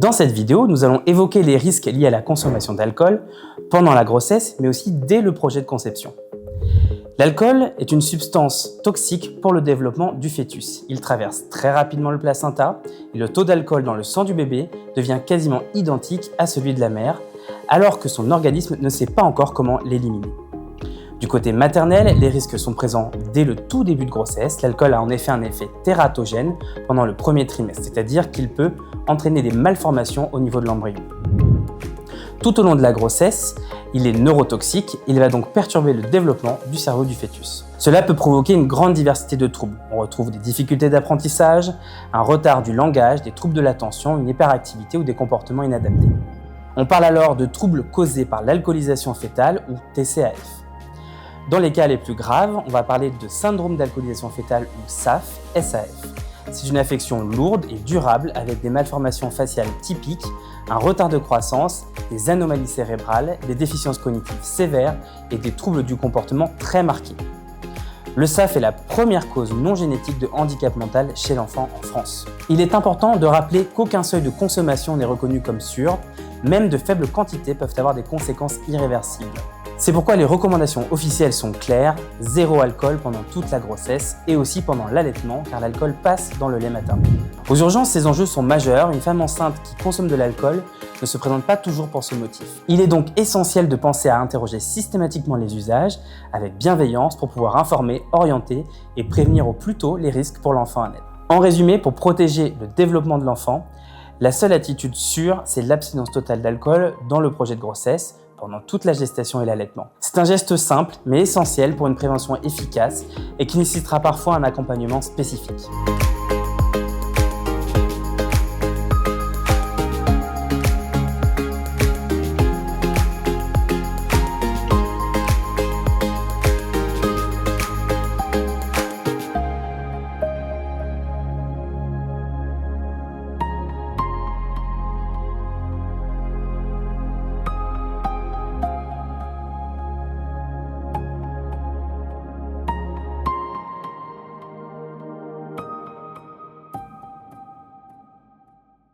Dans cette vidéo, nous allons évoquer les risques liés à la consommation d'alcool pendant la grossesse, mais aussi dès le projet de conception. L'alcool est une substance toxique pour le développement du fœtus. Il traverse très rapidement le placenta et le taux d'alcool dans le sang du bébé devient quasiment identique à celui de la mère, alors que son organisme ne sait pas encore comment l'éliminer. Du côté maternel, les risques sont présents dès le tout début de grossesse. L'alcool a en effet un effet tératogène pendant le premier trimestre, c'est-à-dire qu'il peut entraîner des malformations au niveau de l'embryon. Tout au long de la grossesse, il est neurotoxique, il va donc perturber le développement du cerveau du fœtus. Cela peut provoquer une grande diversité de troubles. On retrouve des difficultés d'apprentissage, un retard du langage, des troubles de l'attention, une hyperactivité ou des comportements inadaptés. On parle alors de troubles causés par l'alcoolisation fœtale ou TCAF. Dans les cas les plus graves, on va parler de syndrome d'alcoolisation fœtale ou SAF. C'est une affection lourde et durable avec des malformations faciales typiques, un retard de croissance, des anomalies cérébrales, des déficiences cognitives sévères et des troubles du comportement très marqués. Le SAF est la première cause non génétique de handicap mental chez l'enfant en France. Il est important de rappeler qu'aucun seuil de consommation n'est reconnu comme sûr, même de faibles quantités peuvent avoir des conséquences irréversibles. C'est pourquoi les recommandations officielles sont claires, zéro alcool pendant toute la grossesse et aussi pendant l'allaitement car l'alcool passe dans le lait maternel. Aux urgences, ces enjeux sont majeurs. Une femme enceinte qui consomme de l'alcool ne se présente pas toujours pour ce motif. Il est donc essentiel de penser à interroger systématiquement les usages avec bienveillance pour pouvoir informer, orienter et prévenir au plus tôt les risques pour l'enfant à naître. En résumé, pour protéger le développement de l'enfant, la seule attitude sûre, c'est l'abstinence totale d'alcool dans le projet de grossesse, pendant toute la gestation et l'allaitement. C'est un geste simple mais essentiel pour une prévention efficace et qui nécessitera parfois un accompagnement spécifique.